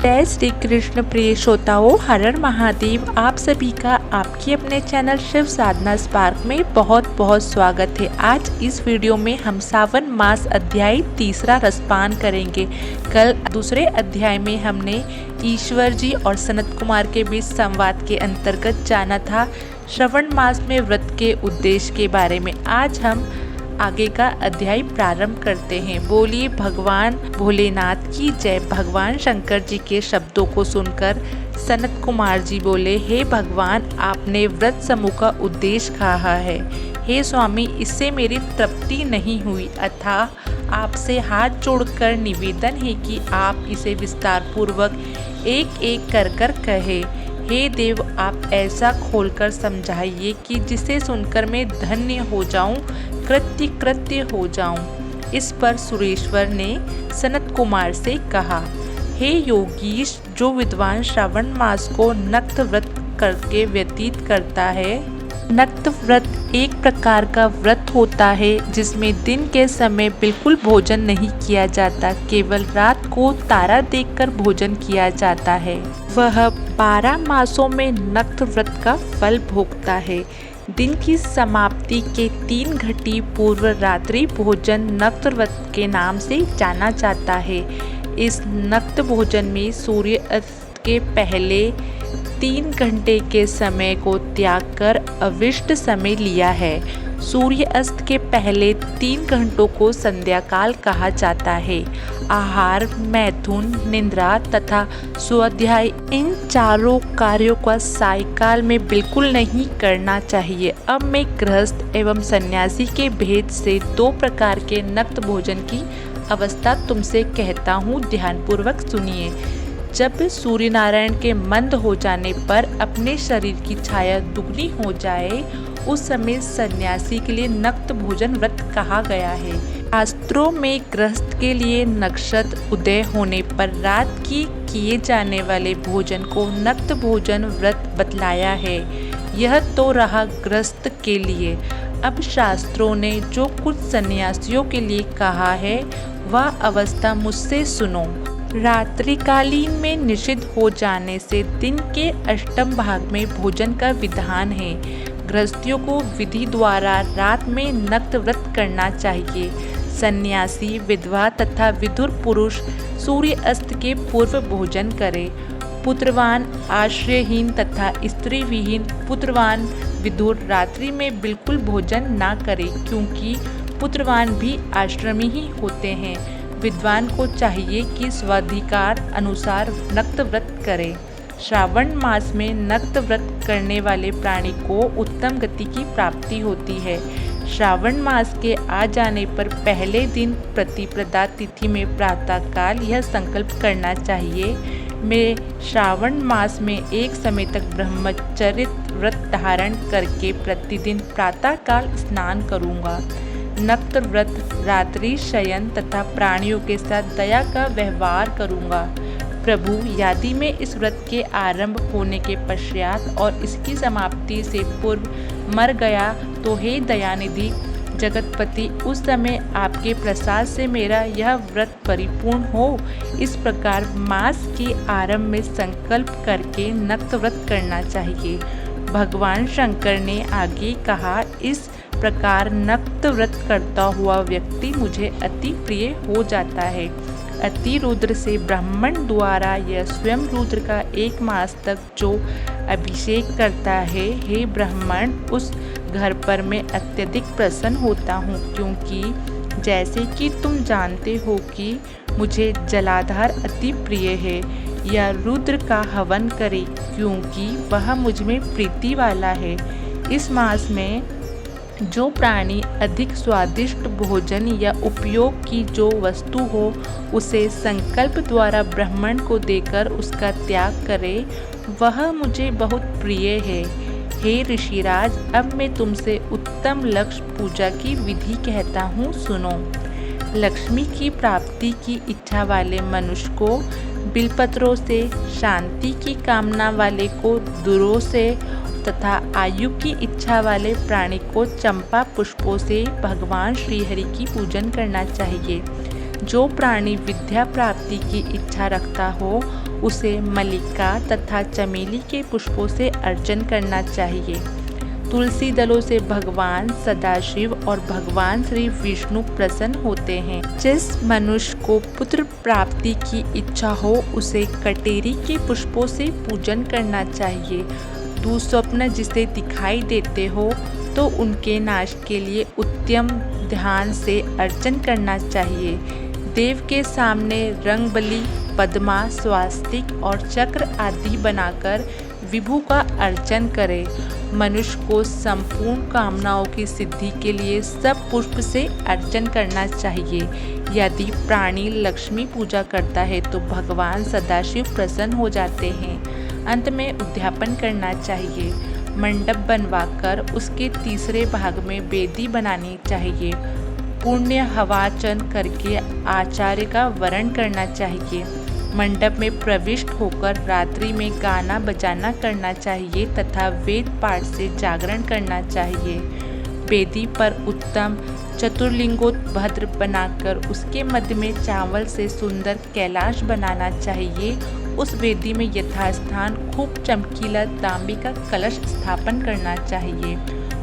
जय श्री कृष्ण प्रिय श्रोताओं, हर हर महादेव। आप सभी का आपके अपने चैनल शिव साधना स्पार्क में बहुत बहुत स्वागत है। आज इस वीडियो में हम सावन मास अध्याय तीसरा रसपान करेंगे। कल दूसरे अध्याय में हमने ईश्वर जी और सनत कुमार के बीच संवाद के अंतर्गत जाना था श्रवण मास में व्रत के उद्देश्य के बारे में। आज हम आगे का अध्याय प्रारंभ करते हैं। बोलिए भगवान भोलेनाथ की जय। भगवान शंकर जी के शब्दों को सुनकर सनत कुमार जी बोले, हे भगवान, आपने व्रत समूह का उद्देश्य कहा है। हे स्वामी, इससे मेरी तृप्ति नहीं हुई, अतः आपसे हाथ जोड़कर निवेदन है कि आप इसे विस्तार पूर्वक एक एक कर कहे। हे देव, आप ऐसा खोलकर समझाइए कि जिसे सुनकर मैं धन्य हो जाऊं, कृत्य हो जाऊं। इस पर सुरेश्वर ने सनत कुमार से कहा, हे योगीश, जो विद्वान श्रावण मास को नक्त व्रत करके व्यतीत करता है। नक्त व्रत एक प्रकार का व्रत होता है जिसमें दिन के समय बिल्कुल भोजन नहीं किया जाता, केवल रात को तारा देखकर भोजन किया जाता है। वह 12 मासों में नक्त व्रत का फल भोगता है। दिन की समाप्ति के 3 घटी पूर्व रात्रि भोजन नक्त व्रत के नाम से जाना जाता है। इस नक्त भोजन में सूर्य अस्त के पहले 3 घंटे के समय को त्याग कर अविष्ट समय लिया है। सूर्य अस्त के पहले 3 घंटों को संध्या काल कहा जाता है। आहार, मैथुन, निद्रा तथा स्वाध्याय, इन चारों कार्यों का सायकाल में बिल्कुल नहीं करना चाहिए। अब मैं गृहस्थ एवं सन्यासी के भेद से 2 प्रकार के नक्त भोजन की अवस्था तुमसे कहता हूँ, ध्यानपूर्वक सुनिए। जब सूर्य नारायण के मंद हो जाने पर अपने शरीर की छाया दुगनी हो जाए, उस समय सन्यासी के लिए नक्त भोजन व्रत कहा गया है। शास्त्रों में गृहस्थ के लिए नक्षत्र उदय होने पर रात की किए जाने वाले भोजन को नक्त भोजन व्रत बतलाया है। यह तो रहा गृहस्थ के लिए। अब शास्त्रों ने जो कुछ सन्यासियों के लिए कहा है, वह अवस्था मुझसे सुनो। रात्रिकालीन में निषिद्ध हो जाने से दिन के अष्टम भाग में भोजन का विधान है। गृहस्थियों को विधि द्वारा रात में नक्त व्रत करना चाहिए। सन्यासी, विधवा तथा विधुर पुरुष सूर्य अस्त के पूर्व भोजन करें। पुत्रवान, आश्रयहीन तथा स्त्री विहीन पुत्रवान विधुर रात्रि में बिल्कुल भोजन ना करें, क्योंकि पुत्रवान भी आश्रमी ही होते हैं। विद्वान को चाहिए कि स्वाधिकार अनुसार नक्त व्रत करे। श्रावण मास में नक्त व्रत करने वाले प्राणी को उत्तम गति की प्राप्ति होती है। श्रावण मास के आ जाने पर पहले दिन प्रतिपदा तिथि में प्रातःकाल यह संकल्प करना चाहिए, मैं श्रावण मास में एक समय तक ब्रह्मचर्य व्रत धारण करके प्रतिदिन प्रातःकाल स्नान करूँगा। नक्त व्रत, रात्रि शयन तथा प्राणियों के साथ दया का व्यवहार करूँगा। प्रभु, यदि मैं इस व्रत के आरंभ होने के पश्चात और इसकी समाप्ति से पूर्व मर गया तो हे दयानिधि जगतपति, उस समय आपके प्रसाद से मेरा यह व्रत परिपूर्ण हो। इस प्रकार मास के आरंभ में संकल्प करके नक्त व्रत करना चाहिए। भगवान शंकर ने आगे कहा, इस प्रकार नक्त व्रत करता हुआ व्यक्ति मुझे अति प्रिय हो जाता है। अति रुद्र से ब्राह्मण द्वारा यह स्वयं रुद्र का 1 मास तक जो अभिषेक करता है, हे ब्राह्मण, उस घर पर मैं अत्यधिक प्रसन्न होता हूँ, क्योंकि जैसे कि तुम जानते हो कि मुझे जलाधार अति प्रिय है। यह रुद्र का हवन करे, क्योंकि वह मुझ में प्रीति वाला है। इस मास में जो प्राणी अधिक स्वादिष्ट भोजन या उपयोग की जो वस्तु हो, उसे संकल्प द्वारा ब्राह्मण को देकर उसका त्याग करे, वह मुझे बहुत प्रिय है। हे ऋषिराज, अब मैं तुमसे उत्तम लक्ष्य पूजा की विधि कहता हूँ, सुनो। लक्ष्मी की प्राप्ति की इच्छा वाले मनुष्य को बिलपत्रों से, शांति की कामना वाले को दुरों से तथा आयु की इच्छा वाले प्राणी को चंपा पुष्पों से भगवान श्रीहरि की पूजन करना चाहिए। जो प्राणी विद्या प्राप्ति की इच्छा रखता हो, उसे मल्लिका तथा चमेली के पुष्पों से अर्चन करना चाहिए। तुलसी दलों से भगवान सदाशिव और भगवान श्री विष्णु प्रसन्न होते हैं। जिस मनुष्य को पुत्र प्राप्ति की इच्छा हो उसे कटेरी के पुष्पों से पूजन करना चाहिए। दुःस्वप्न जिसे दिखाई देते हो तो उनके नाश के लिए उत्तम ध्यान से अर्चन करना चाहिए। देव के सामने रंगबली, पद्मा, स्वास्तिक और चक्र आदि बनाकर विभु का अर्चन करें। मनुष्य को संपूर्ण कामनाओं की सिद्धि के लिए सब पुष्प से अर्चन करना चाहिए। यदि प्राणी लक्ष्मी पूजा करता है तो भगवान सदाशिव प्रसन्न हो जाते हैं। अंत में उद्यापन करना चाहिए। मंडप बनवाकर उसके तीसरे भाग में वेदी बनानी चाहिए। पुण्य हवाचन करके आचार्य का वरण करना चाहिए। मंडप में प्रविष्ट होकर रात्रि में गाना बजाना करना चाहिए तथा वेद पाठ से जागरण करना चाहिए। वेदी पर उत्तम चतुर्लिंगोत्भद्र बनाकर उसके मध्य में चावल से सुंदर कैलाश बनाना चाहिए। उस वेदी में यथास्थान खूब चमकीला तांबे का कलश स्थापन करना चाहिए।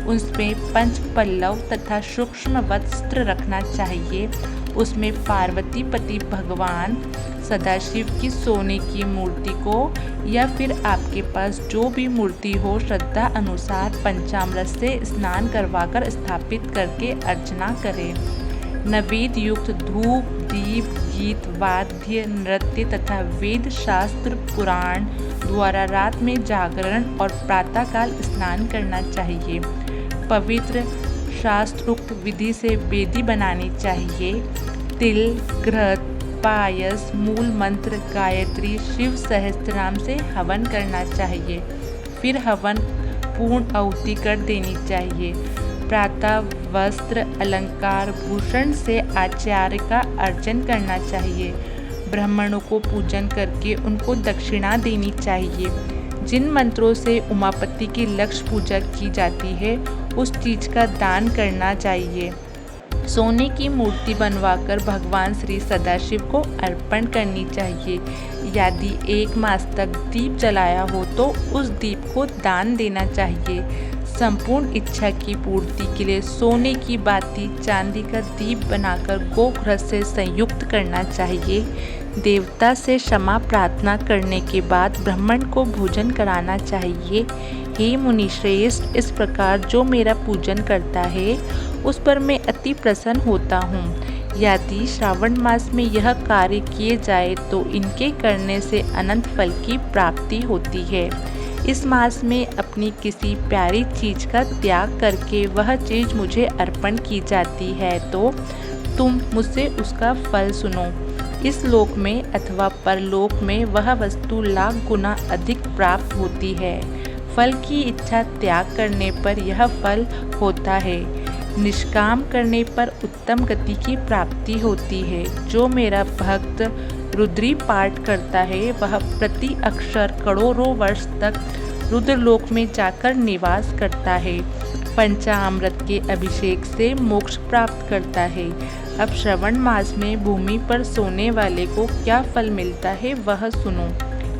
उसमें पंच पल्लव तथा सूक्ष्म वस्त्र रखना चाहिए। उसमें पार्वती पति भगवान सदाशिव की सोने की मूर्ति को या फिर आपके पास जो भी मूर्ति हो श्रद्धा अनुसार पंचामृत से स्नान करवाकर स्थापित करके अर्चना करें। नैवेद्य युक्त धूप, दीप, गीत, वाद्य, नृत्य तथा वेद शास्त्र पुराण द्वारा रात में जागरण और प्रातःकाल स्नान करना चाहिए। पवित्र शास्त्रोक्त विधि से वेदी बनानी चाहिए। तिल, घृत, पायस, मूल मंत्र, गायत्री, शिव सहस्त्रनाम से हवन करना चाहिए। फिर हवन पूर्ण आहुति कर देनी चाहिए। प्रातः वस्त्र, अलंकार, भूषण से आचार्य का अर्चन करना चाहिए। ब्राह्मणों को पूजन करके उनको दक्षिणा देनी चाहिए। जिन मंत्रों से उमापति की लक्ष्य पूजा की जाती है उस चीज का दान करना चाहिए। सोने की मूर्ति बनवाकर भगवान श्री सदाशिव को अर्पण करनी चाहिए। यदि 1 मास तक दीप जलाया हो तो उस दीप को दान देना चाहिए। संपूर्ण इच्छा की पूर्ति के लिए सोने की बाती, चांदी का दीप बनाकर गोघृत से संयुक्त करना चाहिए। देवता से क्षमा प्रार्थना करने के बाद ब्राह्मण को भोजन कराना चाहिए। हे मुनिश्रेष्ठ, इस प्रकार जो मेरा पूजन करता है उस पर मैं अति प्रसन्न होता हूँ। यदि श्रावण मास में यह कार्य किए जाए तो इनके करने से अनंत फल की प्राप्ति होती है। इस मास में अपनी किसी प्यारी चीज का त्याग करके वह चीज मुझे अर्पण की जाती है तो तुम मुझसे उसका फल सुनो। इस लोक में अथवा परलोक में वह वस्तु लाख गुना अधिक प्राप्त होती है। फल की इच्छा त्याग करने पर यह फल होता है। निष्काम करने पर उत्तम गति की प्राप्ति होती है। जो मेरा भक्त रुद्री पाठ करता है वह प्रति अक्षर करोड़ों वर्ष तक रुद्रलोक में जाकर निवास करता है। पंचामृत के अभिषेक से मोक्ष प्राप्त करता है। अब श्रवण मास में भूमि पर सोने वाले को क्या फल मिलता है वह सुनो।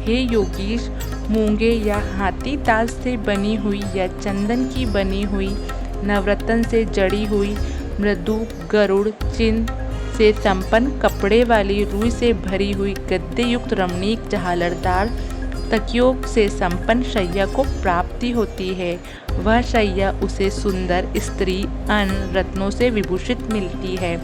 हे योगीश, मूंगे या हाथी दांत से बनी हुई या चंदन की बनी हुई, नवरत्न से जड़ी हुई, मृदु गरुड़ चिन्ह से संपन्न कपड़े वाली, रुई से भरी हुई गद्दे युक्त रमणीक झालरदार तकियों से संपन्न शैया को प्राप्ति होती है। वह शैया उसे सुंदर स्त्री अन्न रत्नों से विभूषित मिलती है।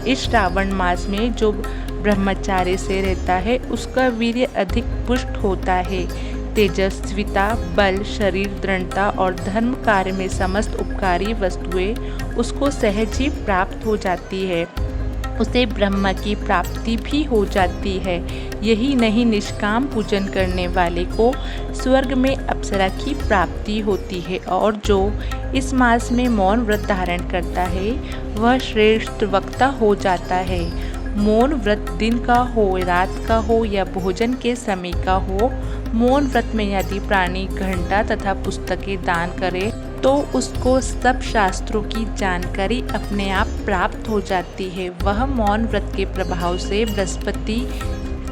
इस श्रावण मास में जो ब्रह्मचार्य से रहता है उसका वीर्य अधिक पुष्ट होता है। तेजस्विता, बल, शरीर दृढ़ता और धर्म कार्य में समस्त उपकारी वस्तुएं उसको सहज ही प्राप्त हो जाती है। उसे ब्रह्म की प्राप्ति भी हो जाती है। यही नहीं, निष्काम पूजन करने वाले को स्वर्ग में अप्सरा की प्राप्ति होती है। और जो इस मास में मौन व्रत धारण करता है वह श्रेष्ठ वक्ता हो जाता है। मौन व्रत दिन का हो, रात का हो या भोजन के समय का हो, मौन व्रत में यदि प्राणी घंटा तथा पुस्तकें दान करे तो उसको सब शास्त्रों की जानकारी अपने आप प्राप्त हो जाती है। वह मौन व्रत के प्रभाव से बृहस्पति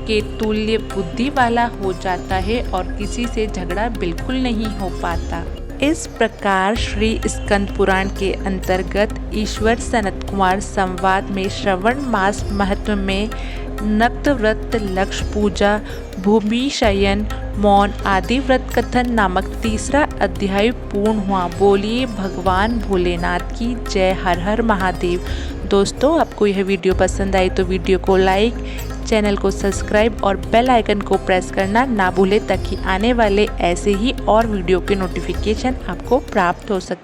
के तुल्य बुद्धि वाला हो जाता है और किसी से झगड़ा बिल्कुल नहीं हो पाता। इस प्रकार श्री स्कंद पुराण के अंतर्गत ईश्वर सनत कुमार संवाद में श्रवण मास महत्व में नक्त व्रत, लक्ष्य पूजा, भूमि शयन, मौन आदि व्रत कथन नामक तीसरा अध्याय पूर्ण हुआ। बोलिए भगवान भोलेनाथ की जय। हर हर महादेव। दोस्तों, आपको यह वीडियो पसंद आई तो वीडियो को लाइक, चैनल को सब्सक्राइब और बेल आइकन को प्रेस करना ना भूलें ताकि आने वाले ऐसे ही और वीडियो के नोटिफिकेशन आपको प्राप्त हो सके।